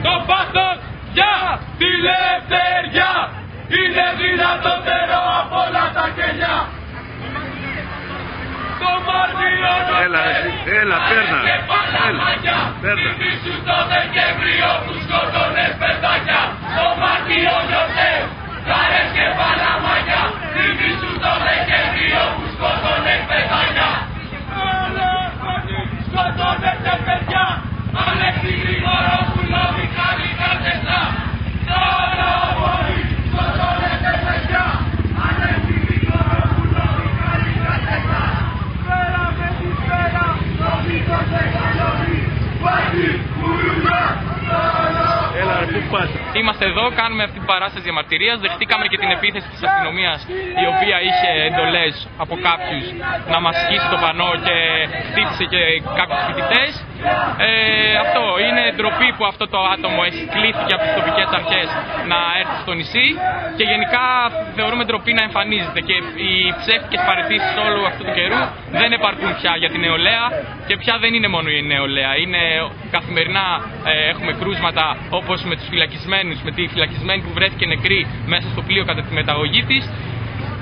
Το πάθος για τη ελευθερία είναι δυνατότερο από όλα τα κενιά. Το μαρτύριο έλα, πέρνα. Θυμήσου το Δεκέμβριο που σκότωνες παιδάκια. Το μαρτύριο γιορτές, χαρές και παλαμάκια. Θυμήσου το Δεκέμβριο που σκότωνες παιδάκια. Σκότωνες παιδιά, Αλέξη Γρηγορόπουλο, Μιχάλη Καρτεζά. Σκότωνες παιδιά, Αλέξη Γρηγορόπουλο, Μιχάλη Καρτεζά. Πέρα με τη σφαίρα, το μήκος μεγαλώνει. Βάζει, κουρουλιά, Έλα ρε, πού πας? Είμαστε εδώ, κάνουμε αυτή την παράσταση διαμαρτυρίας. Δεχτήκαμε και την επίθεση της αστυνομίας, η οποία είχε εντολές από κάποιους να μας σκίσει το πανό και χτύπησε και κάποιους φοιτητές. Αυτό είναι ντροπή που αυτό το άτομο κλήθηκε από τις τοπικές αρχές να έρθει στο νησί και γενικά θεωρούμε ντροπή να εμφανίζεται και οι ψεύτικες παραιτήσεις όλου αυτού του καιρού δεν επαρκούν πια για την νεολαία και πια δεν είναι μόνο η νεολαία. Είναι καθημερινά έχουμε κρούσματα όπως με τους φυλακισμένους, με τη φυλακισμένη που βρέθηκε νεκρή μέσα στο πλοίο κατά τη μεταγωγή της,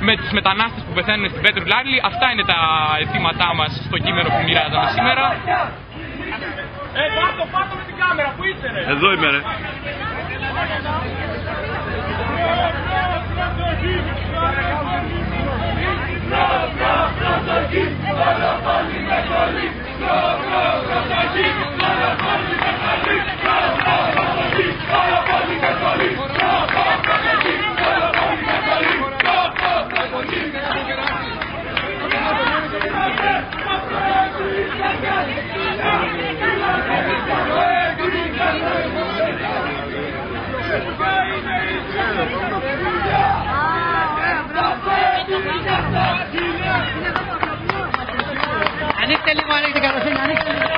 με τους μετανάστες που πεθαίνουν στην Πέτρου Λάρλη. Αυτά είναι τα αιτήματά μας στο κείμενο που μοιράζαμε σήμερα. Πάτω με την κάμερα, πού είσαι ρε? Εδώ είμαι ρε. Ανοίξτε λίγο, ανοίξτε καροσύνη, ανοίξτε λίγο.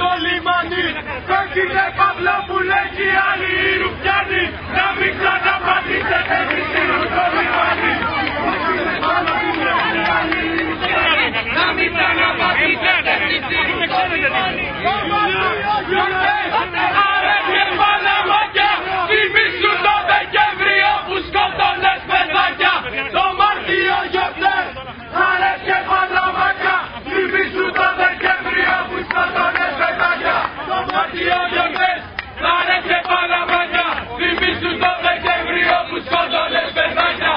Το λιμάνι, κόκκινε παύλο που λέγει άλλη η Ρουφιάνη. Να μην ξαναπατήσετε μισήρου το λιμάνι. Να μην ξαναπατήσετε μισήρου το λιμάνι. Άρε και παλαμάκια, θυμήσου το Δεκέμβριο που σκότωνες παιδάκια. Το Μάρτιο γιορτές, άρε και παλαμάκια, θυμήσου το Δεκέμβριο που σκότωνες παιδάκια. Το Μάρτιο γιορτές, άρε και παλαμάκια, θυμήσου το Δεκέμβριο που σκότωνες παιδάκια.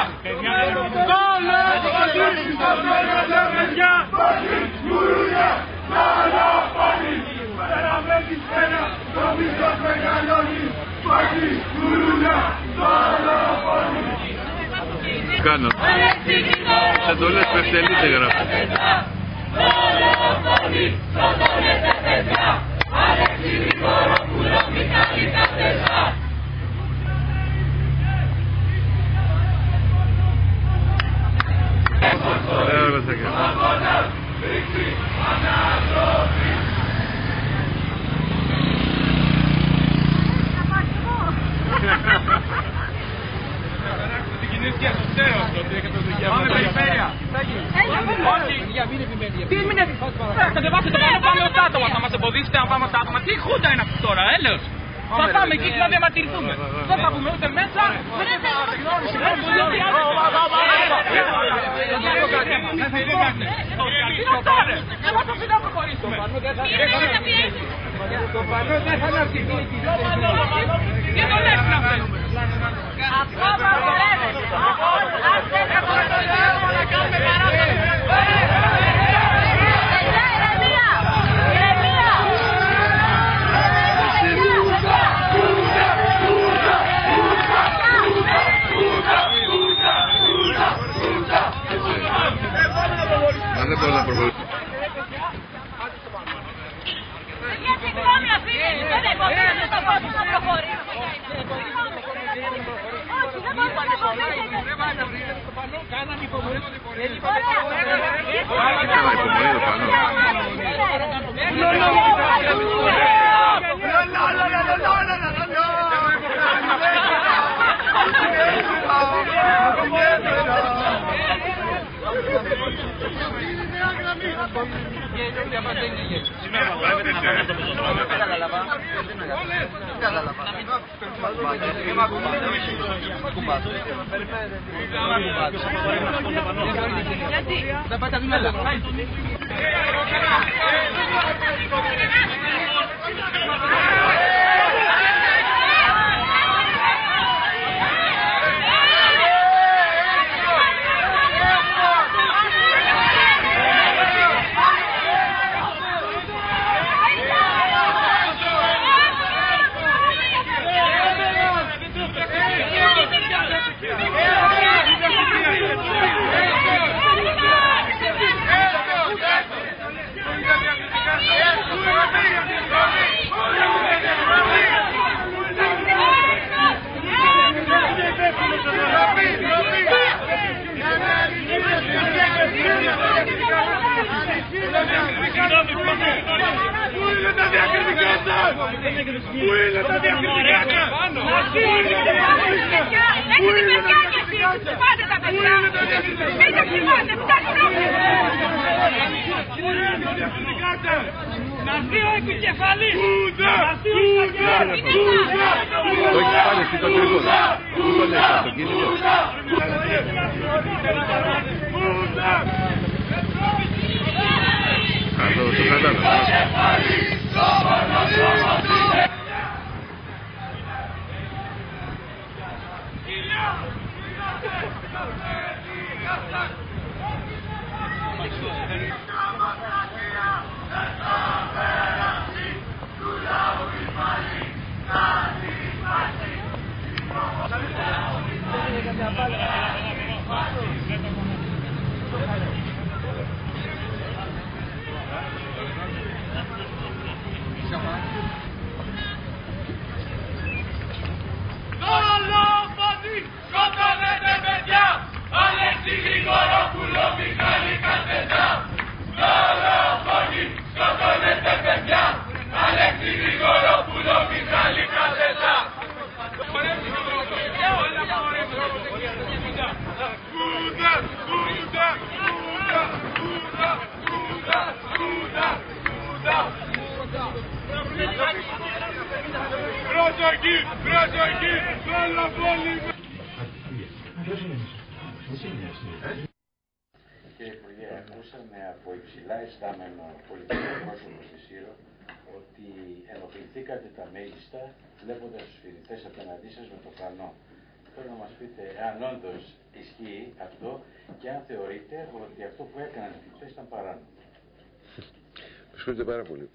Κάνω. Σε εντολές που ευτελείται γράφω. Πάμε περιφέρεια. Τι έμεινε? Κατεβάστε το πάνω, πάμε ως άτομα. Θα μας εμποδίσετε να πάμε ως άτομα. Τι χούντα είναι αυτή τώρα, έλεος. Θα πάμε εκεί και να διαμαρτυρηθούμε. Δεν θα πούμε ούτε μέσα. Εγώ το φυλάω προχωρήσουμε. Το πανό δεν θα αναρτηθεί εκεί. Και το λες να φέρουμε. Αυτό θα βολεύεται. Αν δεν θα βολεύεται να κάνουμε παράδοση. Δεν μπορώ να προχωρήσω. Συγγνώμη, αφήνει, δεν έχω να προχωρήσω. Καλά, υπομονή το πάνω. Να φύγει ο επικεφαλής! Το έχεις πάρει εσύ το τρίγωνο. Πού τον έχεις το κίνητο? Αυτό το κατάλαβα. Σκοτώνετε παιδιά! Αλέξη Γρηγορόπουλο, Μιχάλη Κασετά! Δολοφόνοι! Σκοτώνετε παιδιά! Αλέξη Γρηγορόπουλο, Μιχάλη Κασετά! Προσοχή! Προσοχή! Δολοφόνοι! Κύριε Υπουργέ, ακούσαμε από υψηλά ιστάμενο πολιτικό πρόσωπο στη Σύρο ότι ενοχληθήκατε τα μέγιστα βλέποντας τους φοιτητές απέναντί σας με το πλανό. Θέλω να μας πείτε αν όντως ισχύει αυτό και αν θεωρείτε ότι αυτό που έκαναν οι φοιτητές ήταν παράνομο. Με συγχωρείτε πάρα πολύ.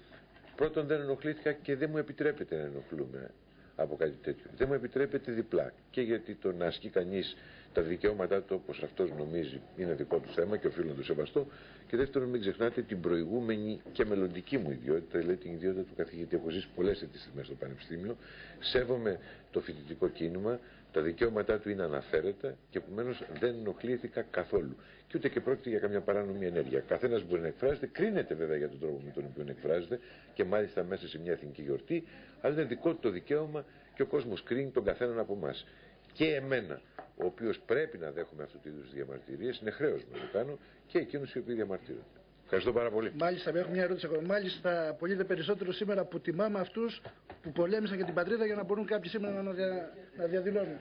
Πρώτον, δεν ενοχλήθηκα και δεν μου επιτρέπεται να ενοχλούμε από κάτι τέτοιο. Δεν μου επιτρέπεται διπλά. Και γιατί το να ασκεί κανείς τα δικαιώματά του όπως αυτός νομίζει είναι δικό του θέμα και οφείλω να το σεβαστώ. Και δεύτερον, μην ξεχνάτε την προηγούμενη και μελλοντική μου ιδιότητα, δηλαδή την ιδιότητα του καθηγητή. Έχω ζήσει πολλές αιτήσεις μέσα στο Πανεπιστήμιο. Σέβομαι το φοιτητικό κίνημα, τα δικαιώματά του είναι αναφέρετα και επομένως δεν ενοχλήθηκα καθόλου. Και ούτε και πρόκειται για καμιά παράνομη ενέργεια. Καθένας μπορεί να εκφράζεται, κρίνεται βέβαια για τον τρόπο με τον οποίο εκφράζεται και μάλιστα μέσα σε μια εθνική γιορτή, αλλά είναι δικό του το δικαίωμα και ο κόσμος κρίνει τον καθέναν από εμάς. Και εμένα, ο οποίος πρέπει να δέχομαι αυτού του είδους διαμαρτυρίες, είναι χρέος μου να το κάνω και εκείνους οι οποίοι διαμαρτύρονται. Ευχαριστώ πάρα πολύ. Μάλιστα, έχω μια ερώτηση ακόμα. Μάλιστα, πολύ δε περισσότερο σήμερα που τιμάμε αυτούς που πολέμησαν για την πατρίδα για να μπορούν κάποιοι σήμερα να διαδηλώνουν.